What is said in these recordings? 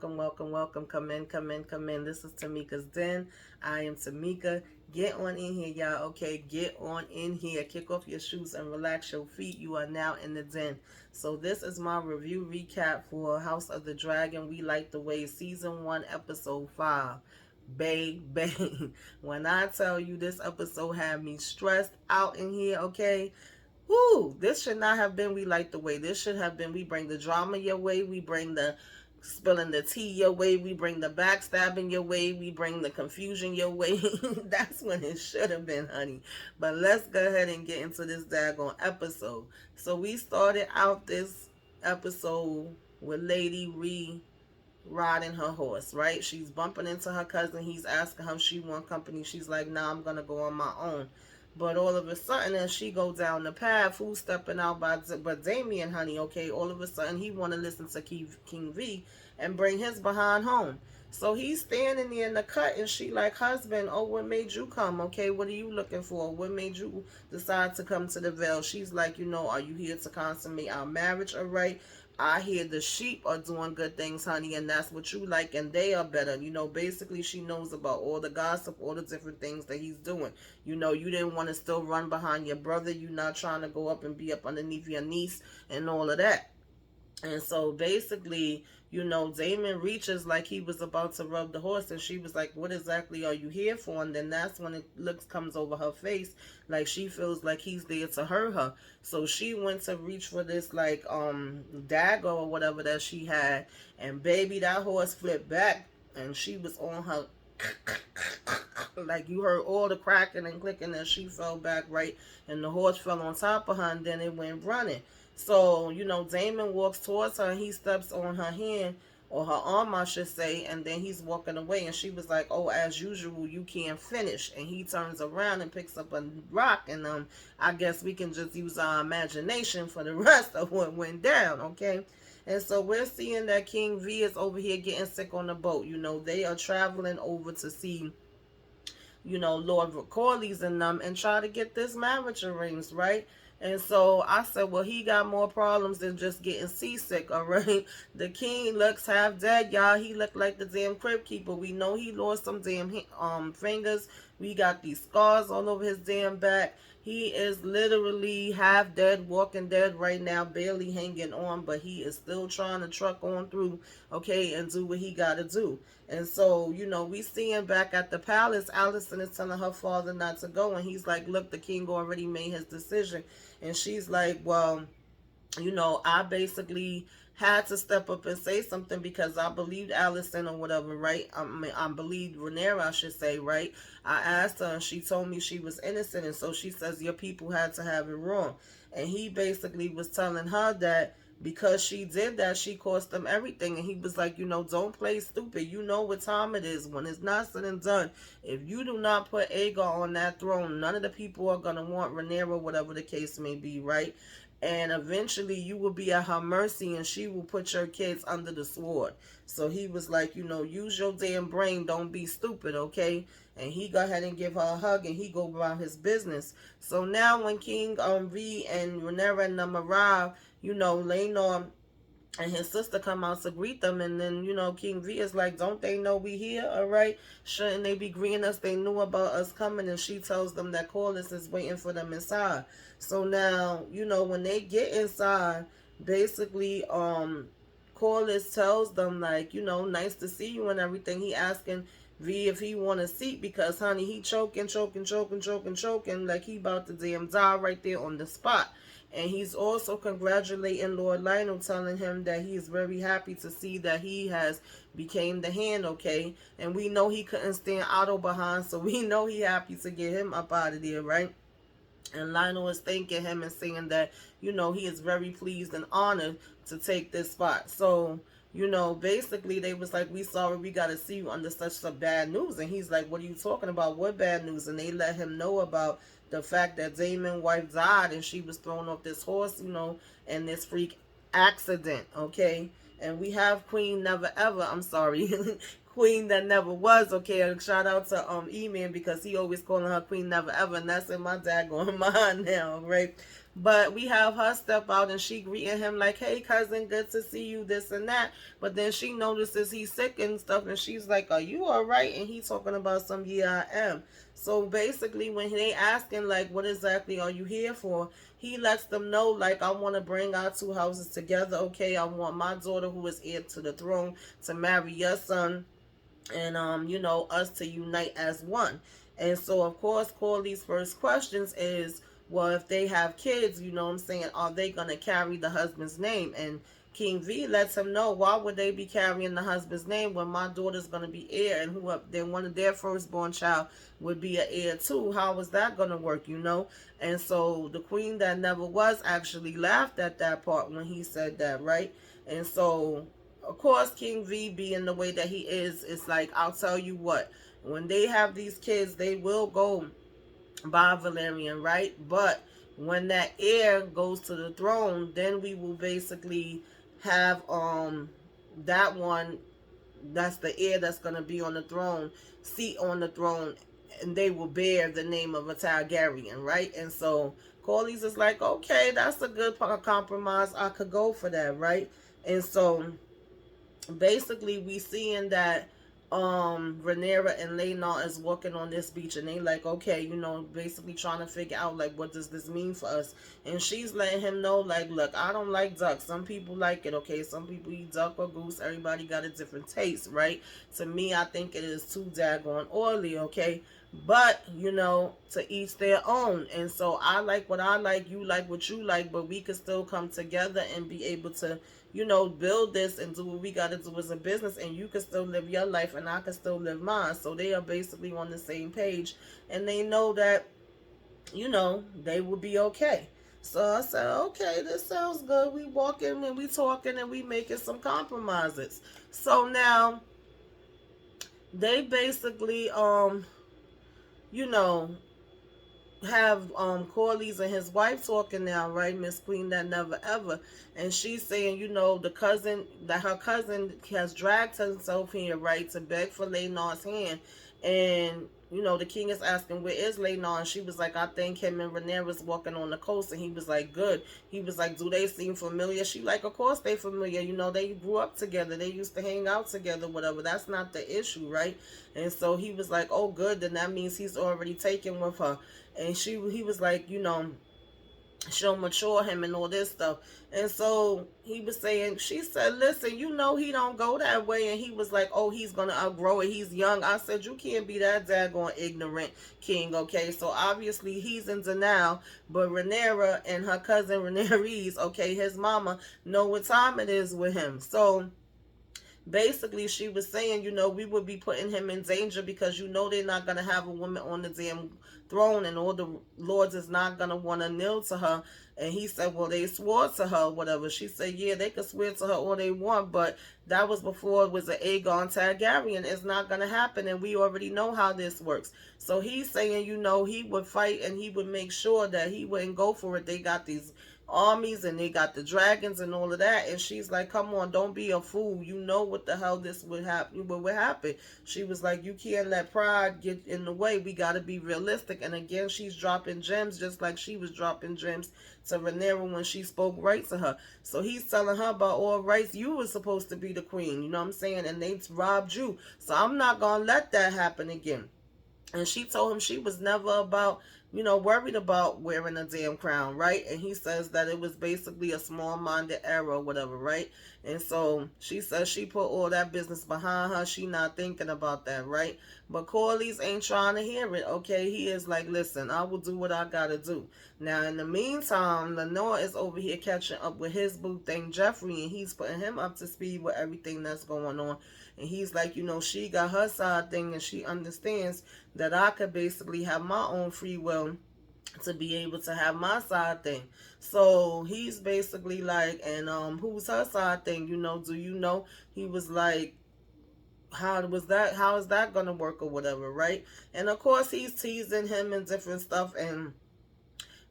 welcome. Come in, come in, come in. This is Tamika's Den. I am Tamika. Get on in here, y'all. Okay, get on in here. Kick off your shoes and relax your feet. You are now in the den. So this is my review recap for House of the Dragon. We Like the Way, Season 1, Episode 5. Baby. When I tell you this episode had me stressed out in here, okay? Woo, this should not have been We Like the Way. This should have been we bring the drama your way, we bring the spilling the tea your way, we bring the backstabbing your way, we bring the confusion your way. That's when it should have been, honey. But let's go ahead and get into this daggone episode. So we started out this episode with Lady Ree riding her horse, right? She's bumping into her cousin. He's asking her if she want company. She's like, nah, I'm gonna go on my own. But all of a sudden, as she go down the path, who's stepping out but Damien, honey, okay? All of a sudden, he want to listen to King V and bring his behind home. So he's standing there in the cut, and she like, husband, oh, what made you come, okay? What are you looking for? What made you decide to come to the Vale? She's like, are you here to consummate our marriage, all right? I hear the sheep are doing good things, honey, and that's what you like, and they are better. Basically, she knows about all the gossip, all the different things that he's doing. You didn't want to still run behind your brother. You're not trying to go up and be up underneath your niece and all of that. And so basically, Damon reaches like he was about to rub the horse, and she was like, what exactly are you here for? And then that's when it comes over her face, like she feels like he's there to hurt her. So she went to reach for this like dagger or whatever that she had, and baby, that horse flipped back, and she was on her like you heard all the cracking and clicking, and she fell back, right, and the horse fell on top of her, and then it went running. So, Damon walks towards her, and he steps on her hand, or her arm, I should say, and then he's walking away, and she was like, oh, as usual, you can't finish. And he turns around and picks up a rock, and I guess we can just use our imagination for the rest of what went down, okay? And so we're seeing that King V is over here getting sick on the boat. They are traveling over to see, Lord Corley's and them, and try to get this marriage arranged, right? And so I said, well, he got more problems than just getting seasick, all right? The king looks half dead, y'all. He looked like the damn crypt keeper. We know he lost some damn fingers. We got these scars all over his damn back. He is literally half dead, walking dead right now, barely hanging on, but he is still trying to truck on through, okay, and do what he got to do. And so, we see him back at the palace. Allison is telling her father not to go, and he's like, look, the king already made his decision. And she's like, well, I basically had to step up and say something because I believed Allison or whatever, right? I believed Rhaenyra, I should say, right? I asked her, and she told me she was innocent, and so she says your people had to have it wrong. And he basically was telling her that because she did that, she cost them everything. And he was like, don't play stupid. You know what time it is. When it's not said and done, if you do not put Aegon on that throne, none of the people are going to want Rhaenyra, whatever the case may be, right? And eventually you will be at her mercy, and she will put your kids under the sword. So he was like, use your damn brain. Don't be stupid, okay? And he go ahead and give her a hug, and he go about his business. So now when King V and Rhaenyra and them arrive, Laenor and his sister come out to greet them, and then King V is like, don't they know we here, all right? Shouldn't they be greeting us? They knew about us coming. And she tells them that Corlys is waiting for them inside. So now when they get inside, basically Corlys tells them like, nice to see you and everything. He asking V if he want a seat because honey, he choking like he about to damn die right there on the spot. And he's also congratulating Lord Lionel, telling him that he's very happy to see that he has became the hand, okay? And we know he couldn't stand Otto behind, so we know he happy to get him up out of there, right? And Lionel is thanking him and saying that, he is very pleased and honored to take this spot. So, basically they was like, we sorry we got to see you under such a bad news. And he's like, what are you talking about? What bad news? And they let him know about the fact that Damon's wife died, and she was thrown off this horse, and this freak accident, okay? And we have Queen Never Ever, I'm sorry, Queen That Never Was, okay? Shout out to E-Man because he always calling her Queen Never Ever, and that's in my daggone mind now, right? But we have her step out and she greeting him like, hey cousin, good to see you, this and that. But then she notices he's sick and stuff, and she's like, are you all right? And he's talking about some, yeah, I am. So basically when they asking like, what exactly are you here for, he lets them know like, I want to bring our two houses together. Okay, I want my daughter, who is heir to the throne, to marry your son, and us to unite as one. And so of course Corley's first questions is, well, if they have kids, you know what I'm saying, are they going to carry the husband's name? And King V lets him know, why would they be carrying the husband's name when my daughter's going to be heir, and who then one of their firstborn child would be an heir too? How is that going to work, you know? And so the queen that never was actually laughed at that part when he said that, right? And so of course, King V, being the way that he is, it's like, I'll tell you what, when they have these kids, they will go by Valerian, right? But when that heir goes to the throne, then we will basically have that one, that's the heir that's gonna be on the throne, seat on the throne, and they will bear the name of a Targaryen, right? And so Corlys is like, okay, that's a good compromise. I could go for that, right? And so basically we seeing that Rhaenyra and Laenor is walking on this beach, and they like, okay, basically trying to figure out like, what does this mean for us? And she's letting him know like, look, I don't like duck. Some people like it, okay? Some people eat duck or goose. Everybody got a different taste, right? To me, I think it is too daggone oily, okay? But to each their own. And so I like what I like, you like what you like, but we could still come together and be able to build this and do what we got to do as a business, and you can still live your life and I can still live mine. So they are basically on the same page, and they know that, they will be okay. So I said, okay, this sounds good. We walking and we talking and we making some compromises. So now they basically, you know, have Corley's and his wife talking now, right? Miss Queen that never ever. And she's saying, her cousin has dragged himself here, right, to beg for Laenor's hand. And the king is asking, where is Laenor? And she was like, I think him and Rhaenyra's walking on the coast. And he was like, good. He was like, do they seem familiar? She like, of course they familiar. They grew up together. They used to hang out together, whatever. That's not the issue, right? And so he was like, oh, good. Then that means he's already taken with her. And he was like, she'll mature him and all this stuff. And so he was saying, she said, listen, he don't go that way. And he was like, oh, he's gonna outgrow it, he's young. I said, you can't be that daggone ignorant, king, okay? So obviously he's in denial, but Rhaenyra and her cousin Rhaenyra, okay, his mama, know what time it is with him. So basically she was saying, we would be putting him in danger, because they're not going to have a woman on the damn throne, and all the lords is not going to want to kneel to her. And he said, well, they swore to her, whatever. She said, yeah, they could swear to her all they want, but that was before it was an Aegon Targaryen. It's not going to happen, and we already know how this works. So he's saying, he would fight, and he would make sure that he wouldn't go for it. They got these armies and they got the dragons and all of that. And she's like, come on, don't be a fool. You know what the hell this would happen, what would happen. She was like, you can't let pride get in the way. We got to be realistic. And again, she's dropping gems, just like she was dropping gems to Rhaenyra when she spoke right to her. So he's telling her about all rights. You were supposed to be the queen, you know what I'm saying? And they robbed you. So I'm not going to let that happen again. And she told him she was never about, worried about wearing a damn crown, right? And he says that it was basically a small-minded error or whatever, right? And so she says she put all that business behind her. She not thinking about that, right? But Corlys ain't trying to hear it, okay? He is like, listen, I will do what I gotta do. Now, in the meantime, Lenore is over here catching up with his boo thing, Joffrey, and he's putting him up to speed with everything that's going on. And he's like, she got her side thing, and she understands that I could basically have my own free will to be able to have my side thing. So he's basically like, and who's her side thing? Do you know? He was like, how is that gonna work or whatever, right? And of course he's teasing him and different stuff. And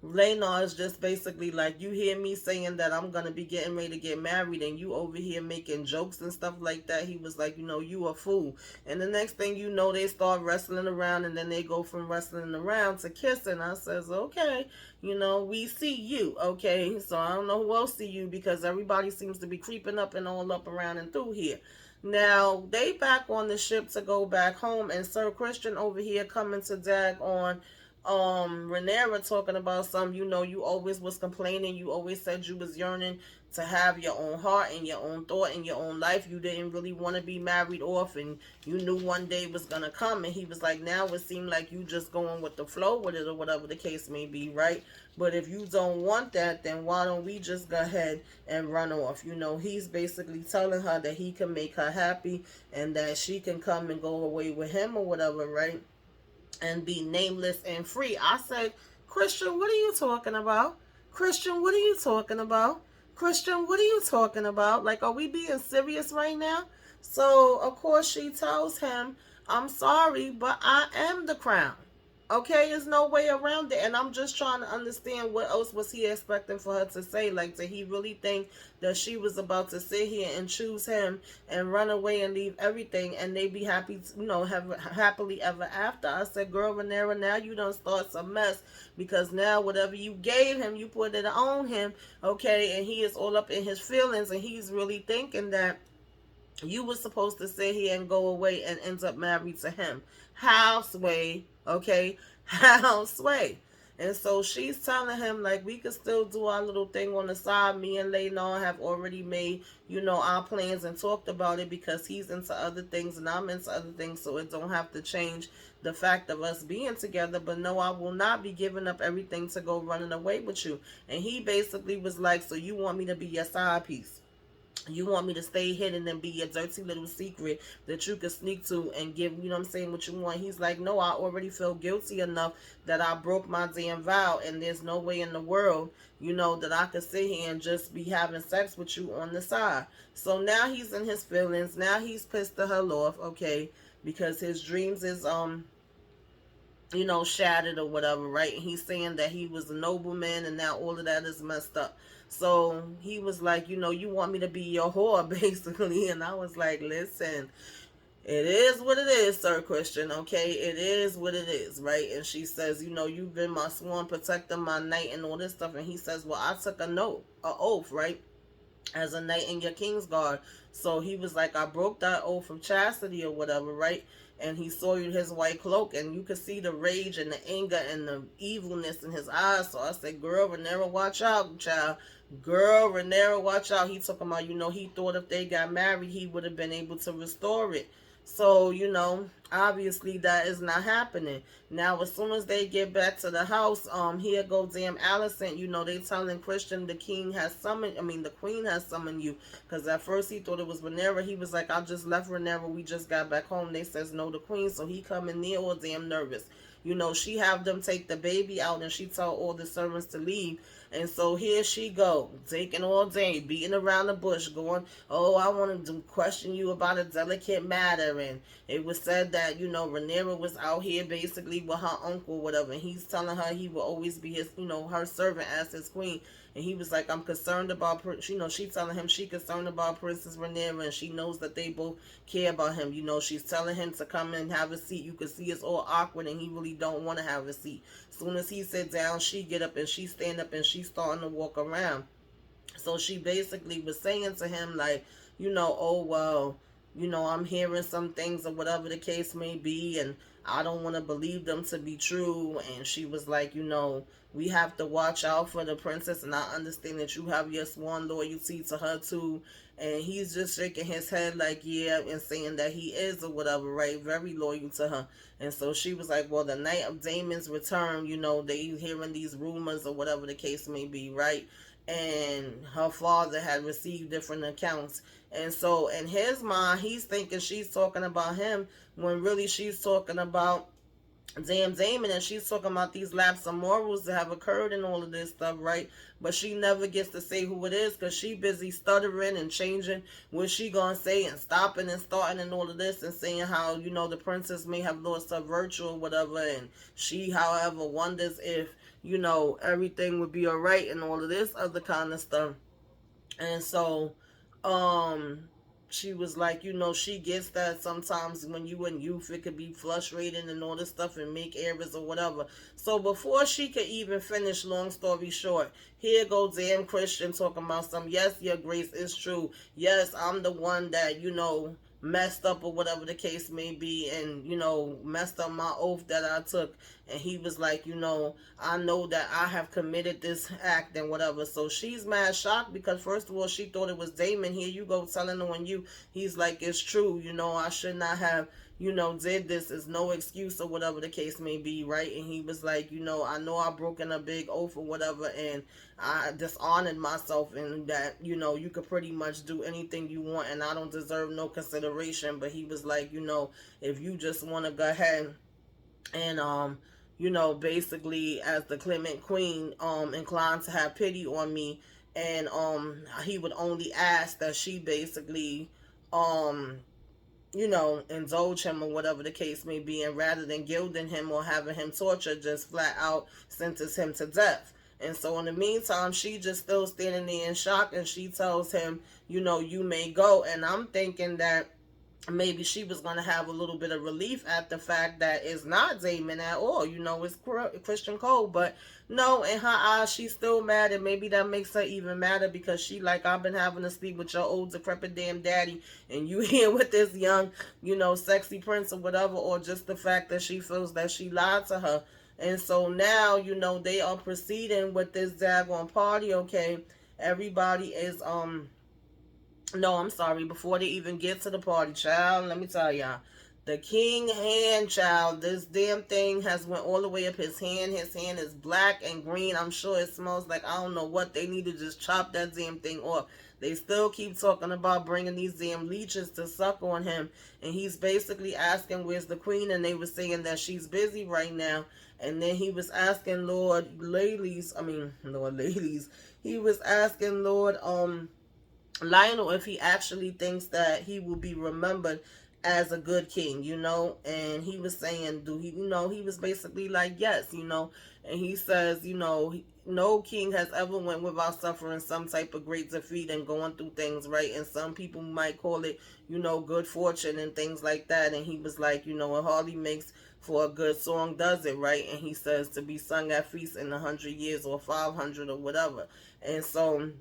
Lena is just basically like, you hear me saying that I'm gonna be getting ready to get married, and you over here making jokes and stuff like that. He was like, you a fool. And the next thing you know, they start wrestling around, and then they go from wrestling around to kissing. I says, okay, we see you, okay. So I don't know who else see you, because everybody seems to be creeping up and all up around and through here. Now they back on the ship to go back home, and Sir Christian over here coming to dag on Rhaenyra, talking about some, you always was complaining, you always said you was yearning to have your own heart and your own thought and your own life. You didn't really want to be married off, and you knew one day was gonna come. And he was like, now it seemed like you just going with the flow with it, or whatever the case may be, right? But if you don't want that, then why don't we just go ahead and run off? He's basically telling her that he can make her happy, and that she can come and go away with him or whatever, right? And be nameless and free. I said, Christian, what are you talking about? Christian, what are you talking about? Christian, what are you talking about? Like, are we being serious right now? So, of course, she tells him, I'm sorry, but I am the crown. Okay, there's no way around it. And I'm just trying to understand, what else was he expecting for her to say? Like, did he really think that she was about to sit here and choose him and run away and leave everything, and they be happy, have happily ever after? I said, girl, Rhaenyra, now you done start some mess, because now whatever you gave him, you put it on him, okay? And he is all up in his feelings, and he's really thinking that you were supposed to sit here and go away and end up married to him. How, Sway? Okay? How, Sway? And so she's telling him, like, we could still do our little thing on the side. Me and Laynon have already made, our plans and talked about it, because he's into other things and I'm into other things, so it don't have to change the fact of us being together. But no, I will not be giving up everything to go running away with you. And he basically was like, so you want me to be your side piece? You want me to stay hidden and be a dirty little secret that you can sneak to and give, what you want? He's like, no, I already feel guilty enough that I broke my damn vow, and there's no way in the world, that I could sit here and just be having sex with you on the side. So now he's in his feelings. Now he's pissed the hell off, okay, because his dreams is, shattered or whatever, right? And he's saying that he was a nobleman, and now all of that is messed up. So he was like, you want me to be your whore, basically. And I was like, listen, it is what it is, Sir Christian, okay? It is what it is, right? And she says, you've been my sworn protector, my knight, and all this stuff. And he says, well, I took an oath, right? As a knight in your king's guard. So he was like, I broke that oath of chastity or whatever, right? And he saw you his white cloak, and you could see the rage and the anger and the evilness in his eyes. So I said, girl, Rhaenyra, watch out, child. Girl, Rhaenyra, watch out. He talking about, he thought if they got married, he would have been able to restore it. So, obviously that is not happening. Now, as soon as they get back to the house, here go damn Allison, they telling Christian the king has summoned, the queen has summoned you. Because at first he thought it was Rhaenyra. He was like, I just left Rhaenyra, we just got back home. They says, no, the queen. So he coming near all damn nervous. She have them take the baby out, and she tell all the servants to leave. And so here she go, taking all day, beating around the bush, going, oh, I want to question you about a delicate matter. And it was said that, Rhaenyra was out here basically with her uncle, whatever. And he's telling her he will always be his, her servant as his queen. And he was like, I'm concerned about, she telling him she concerned about Princess Rhaenyra, and she knows that they both care about him. She's telling him to come and have a seat. You can see it's all awkward, and he really don't want to have a seat. Soon as he sit down, she get up, and she stand up, and she starting to walk around. So she basically was saying to him, like, oh, well, I'm hearing some things or whatever the case may be, and I don't want to believe them to be true. And she was like, we have to watch out for the princess, and I understand that you have your sworn loyalty to her too. And he's just shaking his head like, yeah, and saying that he is or whatever, right? Very loyal to her. And so she was like, well, the night of Damon's return, they hearing these rumors or whatever the case may be, right? And her father had received different accounts. And so in his mind, he's thinking she's talking about him, when really she's talking about damn Damon, and she's talking about these lapse of morals that have occurred and all of this stuff, right? But she never gets to say who it is because she busy stuttering and changing what she gonna say and stopping and starting and all of this and saying how, the princess may have lost her virtue or whatever, and she, however, wonders if, everything would be alright and all of this other kind of stuff. And so, um, she was like, she gets that sometimes when you in youth, it could be frustrating and all this stuff and make errors or whatever. So before she could even finish, long story short, here goes damn Christian talking about some, yes, your grace is true. Yes, I'm the one that, messed up or whatever the case may be, and messed up my oath that I took. And he was like, I know that I have committed this act and whatever. So she's mad shocked because first of all she thought it was Damon. Here you go telling on you. He's like, it's true, I should not have did this. Is no excuse or whatever the case may be, right? And he was like, I know I broken a big oath or whatever, and I dishonored myself, and that, you could pretty much do anything you want, and I don't deserve no consideration. But he was like, if you just want to go ahead and basically as the Clement Queen inclined to have pity on me, and he would only ask that she basically um indulge him or whatever the case may be, and rather than gilding him or having him tortured, just flat out sentence him to death. And so in the meantime, she just still standing there in shock, and she tells him, you may go. And I'm thinking that maybe she was going to have a little bit of relief at the fact that it's not Damon at all. It's Christian Cole. But no, in her eyes, she's still mad. And maybe that makes her even madder because she like, I've been having to sleep with your old decrepit damn daddy, and you here with this young, sexy prince or whatever. Or just the fact that she feels that she lied to her. And so now, they are proceeding with this daggone party, okay? Everybody is, no, I'm sorry. Before they even get to the party, child, let me tell y'all. The king hand, child, this damn thing has went all the way up his hand. His hand is black and green. I'm sure it smells like I don't know what. They need to just chop that damn thing off. They still keep talking about bringing these damn leeches to suck on him. And he's basically asking, where's the queen? And they were saying that she's busy right now. And then he was asking Lord Ladies. He was asking Lord, Lionel if he actually thinks that he will be remembered as a good king, and he was saying, do he, he was basically like, yes, and he says, no king has ever went without suffering some type of great defeat and going through things, right? And some people might call it, good fortune and things like that. And he was like, it hardly makes for a good song, does it, right? And he says to be sung at feast in 100 years or 500 or whatever. And so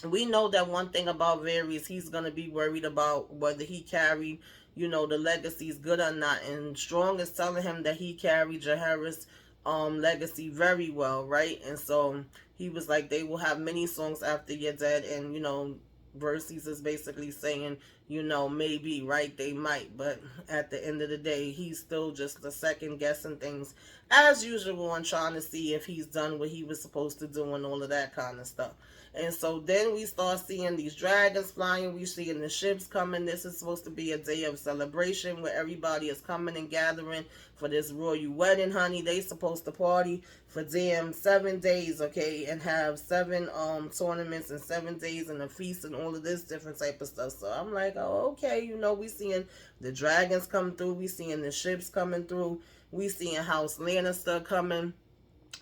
we know that one thing about Varys, he's going to be worried about whether he carried, the legacies good or not. And Strong is telling him that he carried Jaehaerys' legacy very well, right? And so he was like, they will have many songs after you're dead. And, Verses is basically saying, maybe, right? They might. But at the end of the day, he's still just the second guessing things as usual and trying to see if he's done what he was supposed to do and all of that kind of stuff. And so then we start seeing these dragons flying. We seeing the ships coming. This is supposed to be a day of celebration where everybody is coming and gathering for this royal wedding, honey. They supposed to party for damn 7 days, okay, and have 7 tournaments and 7 days and a feast and all of this different type of stuff. So I'm like, oh, okay, we seeing the dragons come through. We seeing the ships coming through. We seeing House Lannister coming.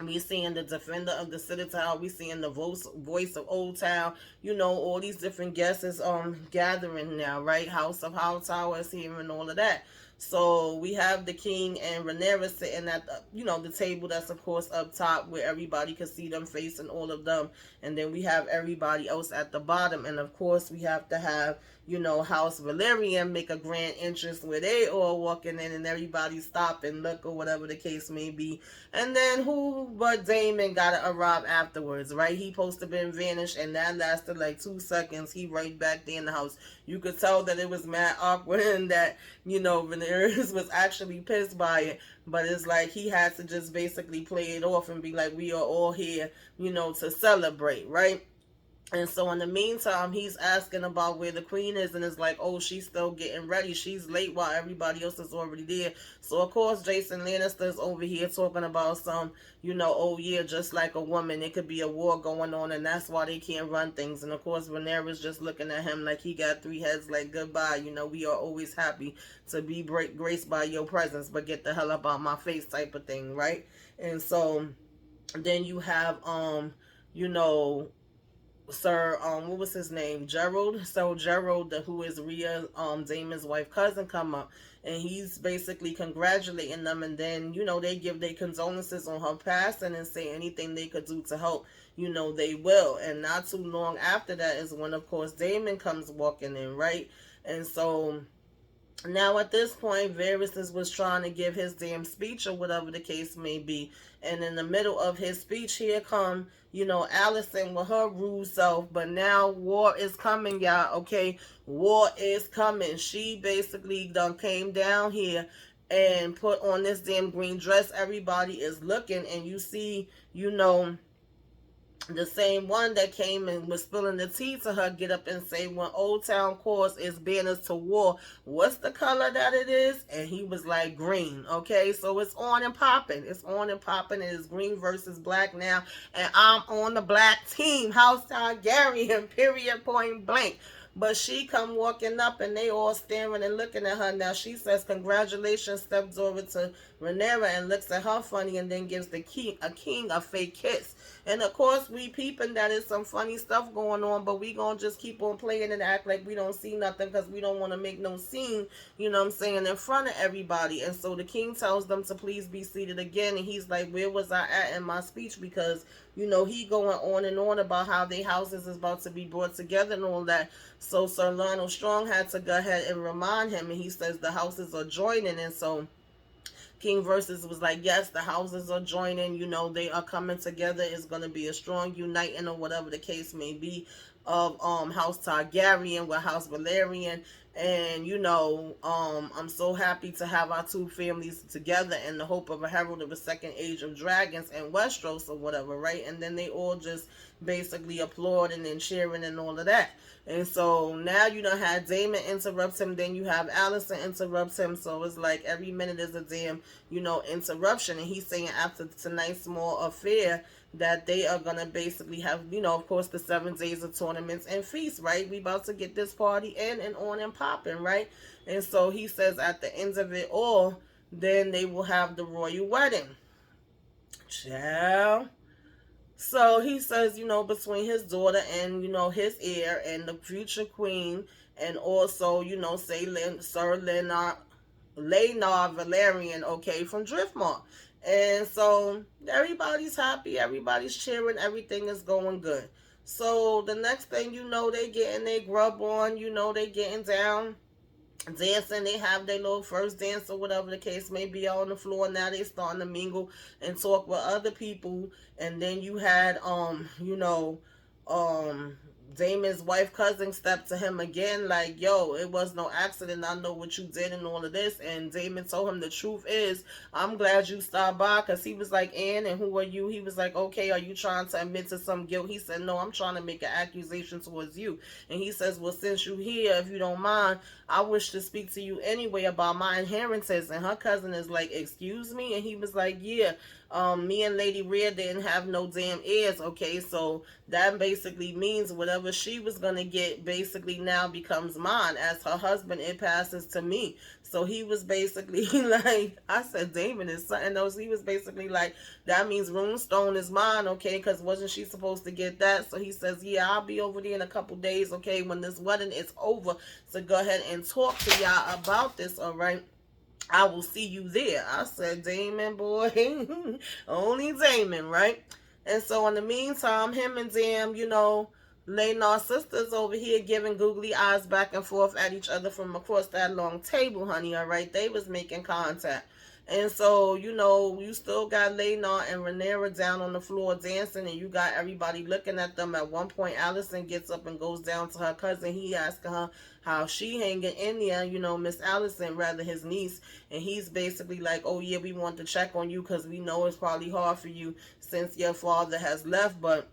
We seeing the defender of the Citadel. We seeing the voice of Old Town. All these different guests is gathering now, right? House of Hightower is here and all of that. So we have the king and Rhaenyra sitting at the table that's of course up top where everybody can see them facing all of them, and then we have everybody else at the bottom, and of course we have to have House Valyrian make a grand entrance where they all walking in and everybody stop and look or whatever the case may be. And then who but Daemon gotta arrive afterwards, right? He supposed to been vanished, and that lasted like 2 seconds. He right back there in the house. You could tell that it was mad awkward and that Rhaenyra was actually pissed by it, but it's like he had to just basically play it off and be like, we are all here to celebrate, right? And so in the meantime, he's asking about where the queen is, and it's like, oh, she's still getting ready. She's late while everybody else is already there. So of course, Jason Lannister's over here talking about some, oh yeah, just like a woman, it could be a war going on, and that's why they can't run things. And of course, Rhaenyra's just looking at him like he got three heads, like goodbye. We are always happy to be graced by your presence, but get the hell up out my face, type of thing, right? And so then you have you know Sir, what was his name? Gerald. So Gerald, who is Rhea, Damon's wife cousin, come up, and he's basically congratulating them, and then they give their condolences on her passing and say anything they could do to help. They will. And not too long after that is when, of course, Damon comes walking in, right? And so now at this point, Varys was trying to give his damn speech or whatever the case may be, and in the middle of his speech, here come Allison with her rude self. But now war is coming, y'all. Okay, war is coming. She basically done came down here and put on this damn green dress. Everybody is looking, and you see, the same one that came and was spilling the tea to her get up and say, when Old Town calls, is banners to war, what's the color that it is? And he was like, green. Okay, so it's on and popping. It's on and popping. It is green versus black now, and I'm on the black team. House Targaryen, period, point blank. But she come walking up, and they all staring and looking at her. Now she says, congratulations, steps over to Rhaenyra and looks at her funny, and then gives the king a fake kiss. And of course, we peeping that is some funny stuff going on, but we gonna just keep on playing and act like we don't see nothing, because we don't want to make no scene, I'm saying, in front of everybody. And so the king tells them to please be seated again, and he's like, where was I at in my speech? Because he going on and on about how their houses is about to be brought together and all that. So Sir Lionel Strong had to go ahead and remind him, and he says the houses are joining. And so King Versus was like, yes, the houses are joining, they are coming together. It's going to be a strong uniting, or whatever the case may be, of House Targaryen with House Valerian. And I'm so happy to have our two families together in the hope of a herald of the second age of dragons in Westeros or whatever, right? And then they all just basically applauding and cheering and all of that. And so now you done had Damon interrupt him, then you have Allison interrupt him. So it's like every minute is a damn, interruption. And he's saying after tonight's small affair that they are going to basically have, of course, the 7 days of tournaments and feasts, right? We about to get this party in and on and popping, right? And so he says at the end of it all, then they will have the royal wedding. Ciao. So he says, between his daughter and, his heir and the future queen, and also, say Sir Laenor Valerian, okay, from Driftmark. And so everybody's happy, everybody's cheering, everything is going good. So the next thing they getting their grub on, they getting down, dancing. They have their little first dance or whatever the case may be on the floor. Now they starting to mingle and talk with other people. And then you had Damon's wife cousin stepped to him again like, yo, it was no accident, I know what you did and all of this. And Damon told him the truth is, I'm glad you stopped by, because he was like, Ann, and who are you? He was like, okay, are you trying to admit to some guilt? He said, no, I'm trying to make an accusation towards you. And he says, well, since you here, if you don't mind, I wish to speak to you anyway about my inheritance. And her cousin is like, excuse me? And he was like, yeah, me and Lady Rhea didn't have no damn heirs, okay? So that basically means whatever she was going to get basically now becomes mine. As her husband, it passes to me. So he was basically like, I said, Damon is something else. He was basically like, that means Runestone is mine, okay? Because wasn't she supposed to get that? So he says, yeah, I'll be over there in a couple days, okay, when this wedding is over. So go ahead and talk to y'all about this, all right? I will see you there. I said, Damon, boy, only Damon, right? And so in the meantime, him and Dam, Laenar's sisters over here giving googly eyes back and forth at each other from across that long table, honey, all right? They was making contact. And so, you still got Laenor and Rhaenyra down on the floor dancing, and you got everybody looking at them. At one point, Allison gets up and goes down to her cousin. He asking her how she hanging in there, Miss Allison, rather his niece. And he's basically like, oh, yeah, we want to check on you because we know it's probably hard for you since your father has left, but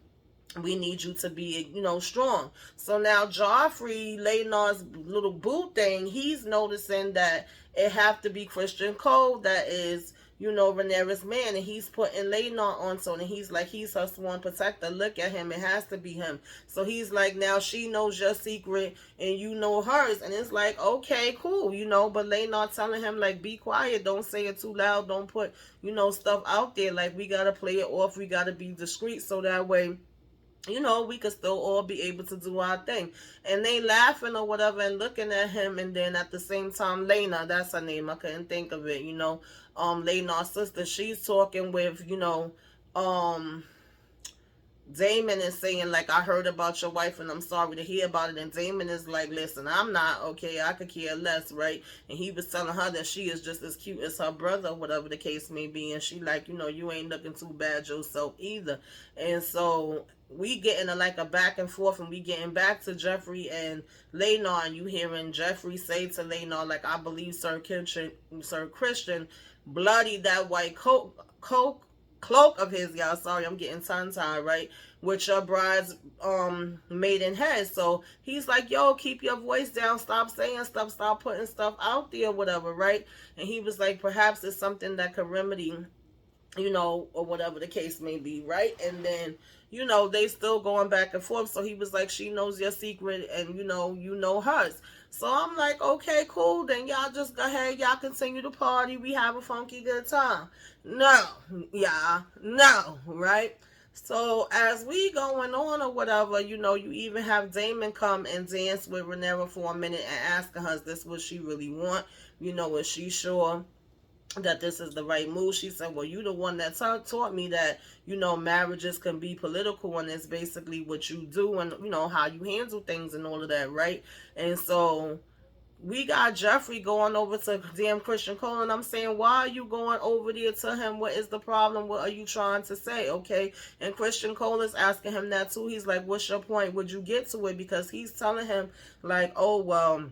we need you to be, strong. So now Joffrey, Laenar's little boo thing, he's noticing that it have to be Christian Cole that is, Rhaenyra's man, and he's putting Laenor on. So and he's like, he's her sworn protector. Look at him, it has to be him. So he's like, now she knows your secret and you know hers, and it's like, okay, cool, But Laenor telling him like, be quiet, don't say it too loud, don't put, stuff out there. Like, we gotta play it off, we gotta be discreet, so that way, we could still all be able to do our thing. And they laughing or whatever and looking at him, and then at the same time, Lena, that's her name, I couldn't think of it, Lena's sister, she's talking with, Damon is saying, like, I heard about your wife and I'm sorry to hear about it. And Damon is like, listen, I'm not, okay, I could care less, right? And he was telling her that she is just as cute as her brother, whatever the case may be. And she like, you ain't looking too bad yourself either. And so we getting like a back and forth, and we getting back to Joffrey and Laenor, and you hearing Joffrey say to Laenor, like, I believe Sir Christian bloody that white cloak of his, y'all. Sorry, I'm getting tongue tied, right? With your bride's maiden head. So he's like, yo, keep your voice down, stop saying stuff, stop putting stuff out there, whatever, right? And he was like, perhaps it's something that could remedy, or whatever the case may be, right? And then, they still going back and forth. So he was like, she knows your secret, and you know hers. So I'm like, okay, cool. Then y'all just go ahead, y'all continue to party. We have a funky good time. No, yeah, no, right? So as we going on or whatever, you even have Damon come and dance with Rhaenyra for a minute and asking her, is this what she really want? Is she sure that this is the right move? She said, well, you the one that taught me that, marriages can be political, and it's basically what you do and, how you handle things and all of that, right? And so we got Joffrey going over to damn Christian Cole, and I'm saying, why are you going over there to him? What is the problem? What are you trying to say? Okay. And Christian Cole is asking him that too. He's like, what's your point? Would you get to it? Because he's telling him like, oh, well,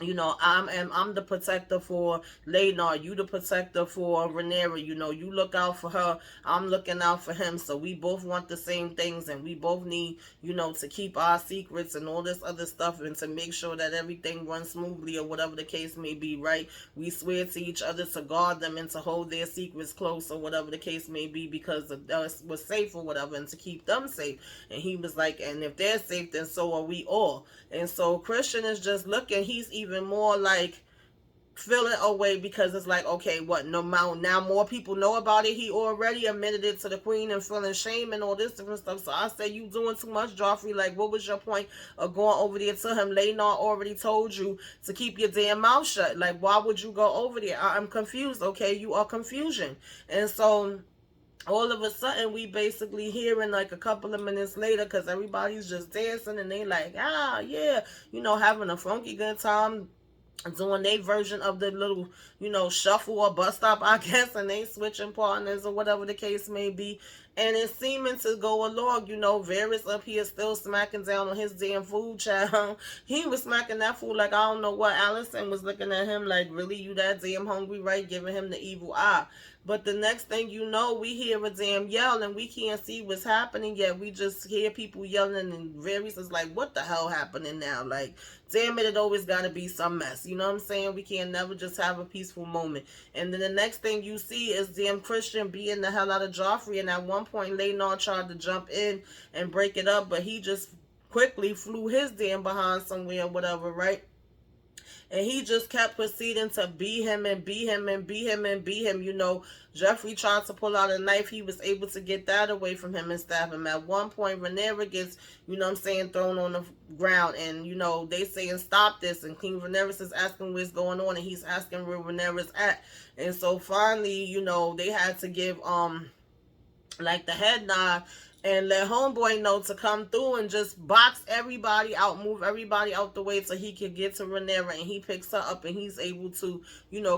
I'm the protector for Laenor. You the protector for Rhaenyra. You look out for her. I'm looking out for him. So we both want the same things, and we both need, to keep our secrets and all this other stuff, and to make sure that everything runs smoothly or whatever the case may be, right? We swear to each other to guard them and to hold their secrets close or whatever the case may be, because of us was safe or whatever, and to keep them safe. And he was like, and if they're safe, then so are we all. And so Christian is just looking. He's even more like feeling away, because it's like, okay, what, no, now more people know about it. He already admitted it to the queen and feeling shame and all this different stuff. So I said, you doing too much, Joffrey. Like, what was your point of going over there to him? Laenor already told you to keep your damn mouth shut. Like, why would you go over there? I'm confused. Okay, you are confusion. And so all of a sudden, we basically hearing like a couple of minutes later, because everybody's just dancing and they like, yeah, having a funky good time, doing their version of the little, shuffle or bus stop, I guess, and they switching partners or whatever the case may be. And it's seeming to go along, Varys up here still smacking down on his damn food, child. He was smacking that food like, I don't know what. Allison was looking at him like, really, you that damn hungry, right? Giving him the evil eye. But the next thing you know, we hear a damn yell, and we can't see what's happening yet. We just hear people yelling, and Varys is like, what the hell happening now? Like, damn it always got to be some mess. You know what I'm saying? We can't never just have a peaceful moment. And then the next thing you see is damn Christian beating the hell out of Joffrey. And at one point, Laenor tried to jump in and break it up, but he just quickly flew his damn behind somewhere or whatever, right? And he just kept proceeding to beat him and beat him and beat him and beat him. Joffrey tried to pull out a knife. He was able to get that away from him and stab him. At one point, Rhaenyra gets, thrown on the ground. And, they saying, stop this. And King Rhaenyra is asking what's going on. And he's asking where Rhaenyra's at. And so finally, they had to give, like the head nod and let homeboy know to come through and just box everybody out, move everybody out the way so he could get to Rhaenyra. And he picks her up and he's able to,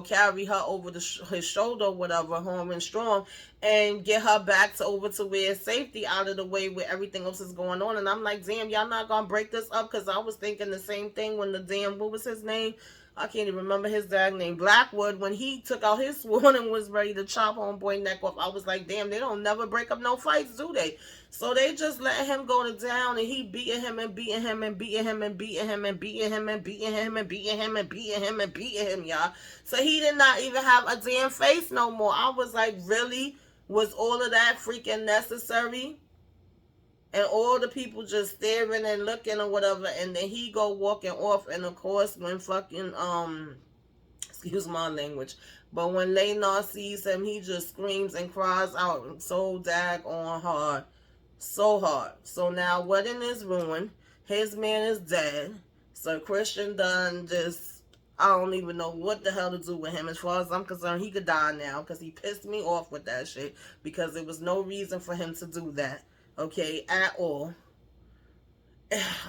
carry her over his shoulder, whatever, home and strong, and get her back to over to where safety, out of the way where everything else is going on. And I'm like, damn, y'all not gonna break this up? Because I was thinking the same thing when the damn, what was his name? I can't even remember his dad name, Blackwood, when he took out his sword and was ready to chop homeboy neck off, I was like, damn, they don't never break up no fights, do they? So they just letting him go to town, and he beating him and beating him and beating him and beating him and beating him and beating him and beating him and beating him and beating him, y'all. So he did not even have a damn face no more. I was like, really? Was all of that freaking necessary? And all the people just staring and looking or whatever, and then he go walking off, and of course when fucking excuse my language, but when Laynar sees him, he just screams and cries out so daggone hard, so hard. So now wedding is ruined, his man is dead, so Christian done just, I don't even know what the hell to do with him. As far as I'm concerned, he could die now, because he pissed me off with that shit, because there was no reason for him to do that. Okay, at all.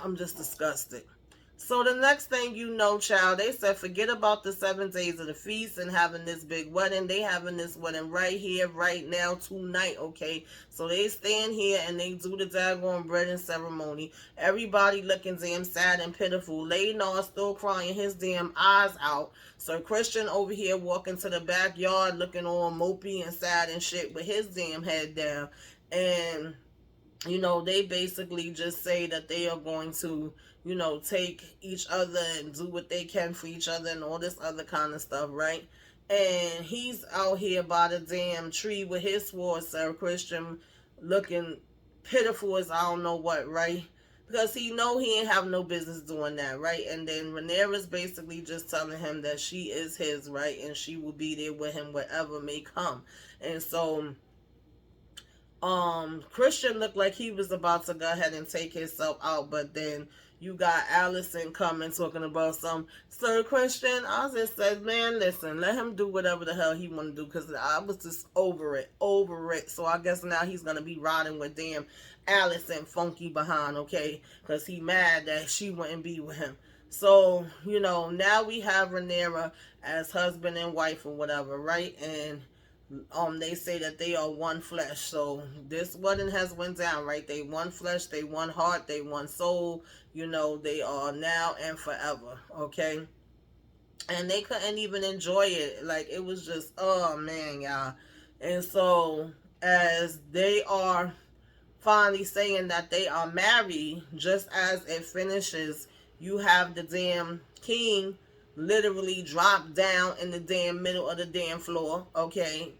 I'm just disgusted. So the next thing you know, child, they said forget about the 7 days of the feast and having this big wedding. They having this wedding right here, right now, tonight, okay? So they stand here and they do the daggone bread ceremony. Everybody looking damn sad and pitiful. Laynar still crying his damn eyes out. So Christian over here walking to the backyard looking all mopey and sad and shit with his damn head down. And they basically just say that they are going to, take each other and do what they can for each other and all this other kind of stuff, right? And he's out here by the damn tree with his sword, Sir Christian, looking pitiful as I don't know what, right? Because he ain't have no business doing that, right? And then Rhaenyra's basically just telling him that she is his, right? And she will be there with him whatever may come. And so Christian looked like he was about to go ahead and take himself out, but then you got Allison coming talking about some Sir Christian. I just said, man, listen, let him do whatever the hell he want to do, because I was just over it. So I guess now he's gonna be riding with damn Allison funky behind, okay? Because he mad that she wouldn't be with him. So now we have Rhaenyra as husband and wife or whatever, right? And they say that they are one flesh. So this wedding has went down, right? They one flesh, they one heart, they one soul. They are now and forever, okay? And they couldn't even enjoy it. Like, it was just, oh man, y'all. And so as they are finally saying that they are married, just as it finishes, you have the damn king literally drop down in the damn middle of the damn floor, okay?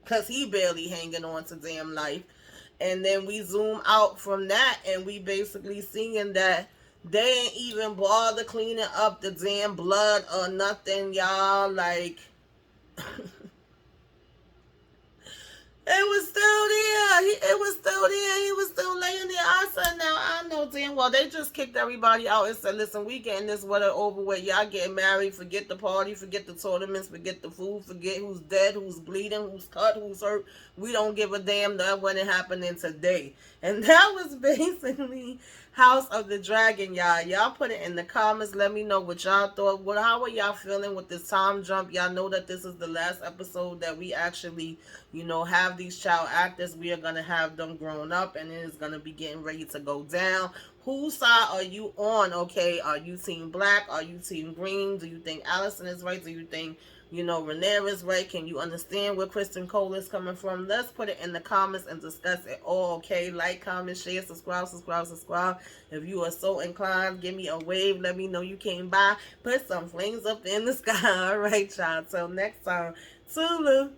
Because he barely hanging on to damn life. And then we zoom out from that, and we basically seeing that they ain't even bother cleaning up the damn blood or nothing, y'all. Like, it was still there. It was still there. He was still laying there. I said, now, I know damn well they just kicked everybody out and said, listen, we getting this wedding over with. Y'all getting married. Forget the party. Forget the tournaments. Forget the food. Forget who's dead, who's bleeding, who's cut, who's hurt. We don't give a damn. That wedding happening today. And that was basically House of the Dragon, y'all. Y'all put it in the comments. Let me know what y'all thought. How are y'all feeling with this time jump? Y'all know that this is the last episode that we actually, have these child actors. We are going to have them grown up, and it is going to be getting ready to go down. Whose side are you on, okay? Are you team black? Are you team green? Do you think Allison is right? Do you think Rhaenyra is right? Can you understand where Kristen Cole is coming from? Let's put it in the comments and discuss it all, okay? Like, comment, share, subscribe. If you are so inclined, give me a wave. Let me know you came by. Put some flames up in the sky. All right, y'all. Till next time. Toodaloo.